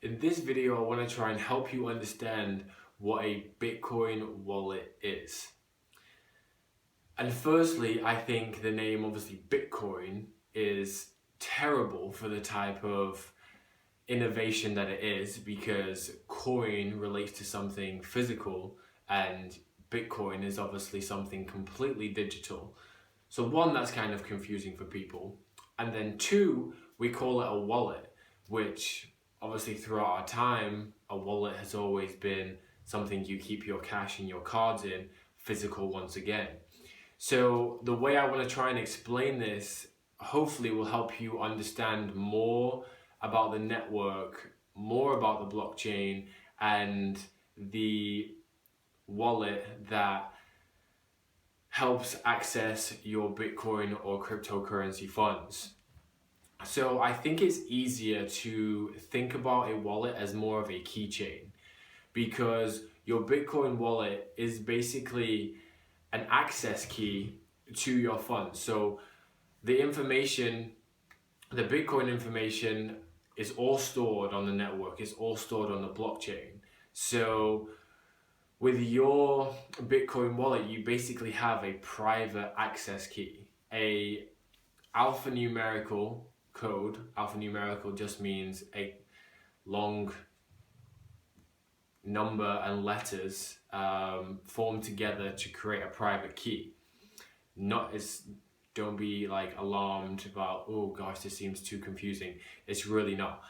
In this video, I want to try and help you understand what a Bitcoin wallet is. And firstly, I think the name, obviously Bitcoin, is terrible for the type of innovation that it is, because coin relates to something physical and Bitcoin is obviously something completely digital. So one, that's kind of confusing for people. And then two, we call it a wallet, which obviously throughout our time, a wallet has always been something you keep your cash and your cards in, physical once again. So the way I want to try and explain this hopefully will help you understand more about the network, more about the blockchain and the wallet that helps access your Bitcoin or cryptocurrency funds. So I think it's easier to think about a wallet as more of a keychain, because your Bitcoin wallet is basically an access key to your funds. So the information, the Bitcoin information is all stored on the network, it's all stored on the blockchain. So with your Bitcoin wallet, you basically have a private access key, a alphanumerical code. Alphanumerical just means a long number and letters formed together to create a private key. Don't be like alarmed about, oh gosh, this seems too confusing. It's really not.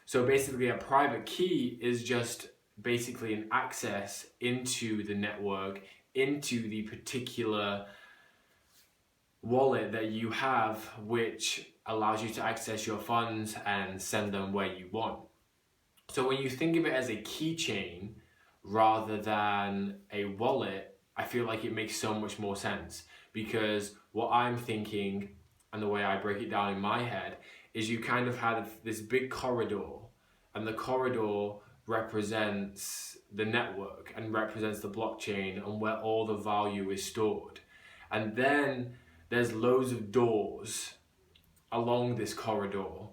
So basically a private key is just basically an access into the network, into the particular wallet that you have, which allows you to access your funds and send them where you want. So when you think of it as a keychain rather than a wallet, I feel like it makes so much more sense, because what I'm thinking and the way I break it down in my head is you kind of have this big corridor, and the corridor represents the network and represents the blockchain and where all the value is stored. And then there's loads of doors along this corridor,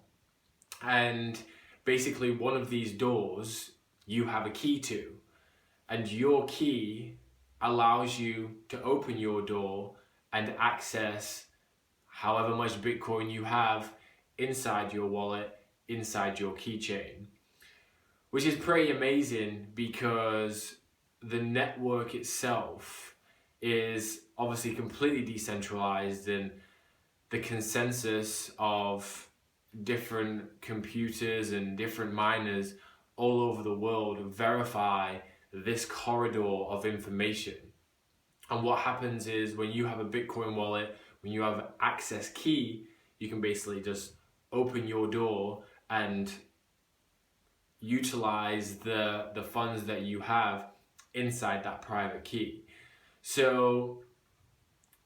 and basically one of these doors you have a key to, and your key allows you to open your door and access however much Bitcoin you have inside your wallet, inside your keychain. Which is pretty amazing, because the network itself is obviously completely decentralized, and the consensus of different computers and different miners all over the world verify this corridor of information. And what happens is when you have a Bitcoin wallet, when you have an access key, you can basically just open your door and utilize the funds that you have inside that private key. So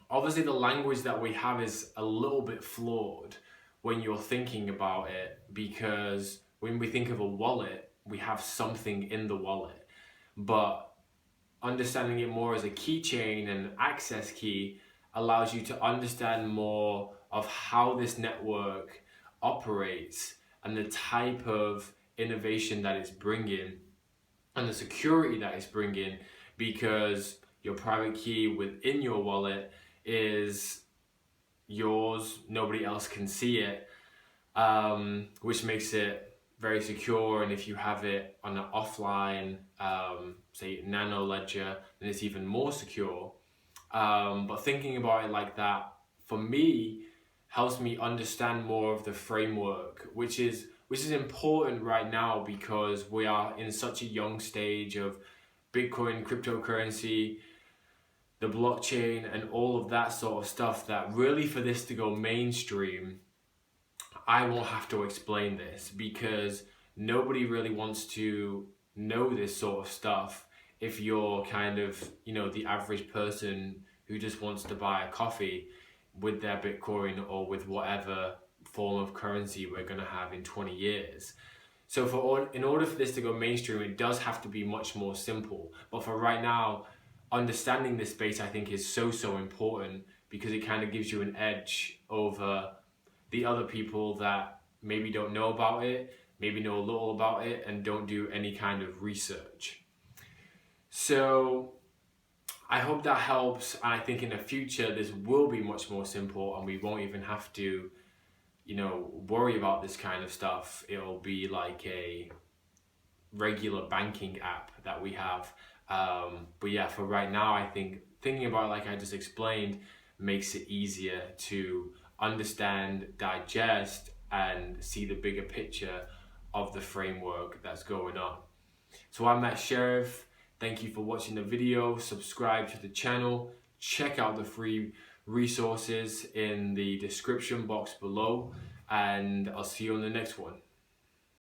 obviously the language that we have is a little bit flawed when you're thinking about it, because when we think of a wallet, we have something in the wallet. But understanding it more as a keychain and an access key allows you to understand more of how this network operates and the type of innovation that it's bringing and the security that it's bringing, because your private key within your wallet is yours, nobody else can see it, which makes it very secure. And if you have it on an offline, say nano ledger, then it's even more secure. But thinking about it like that, for me, helps me understand more of the framework, which is important right now, because we are in such a young stage of Bitcoin, cryptocurrency, the blockchain and all of that sort of stuff, that really for this to go mainstream, I won't have to explain this, because nobody really wants to know this sort of stuff if you're kind of, the average person who just wants to buy a coffee with their Bitcoin or with whatever form of currency we're going to have in 20 years. So in order for this to go mainstream, it does have to be much more simple. But for right now, understanding this space, I think, is so important, because it kind of gives you an edge over the other people that maybe don't know about it, maybe know a little about it and don't do any kind of research. So I hope that helps, and I think in the future this will be much more simple and we won't even have to, you know, worry about this kind of stuff. It'll be like a regular banking app that we have. But yeah, for right now, I think thinking about it like I just explained makes it easier to understand, digest, and see the bigger picture of the framework that's going on. So I'm Matt Sheriff. Thank you for watching the video. Subscribe to the channel. Check out the free resources in the description box below, and I'll see you on the next one.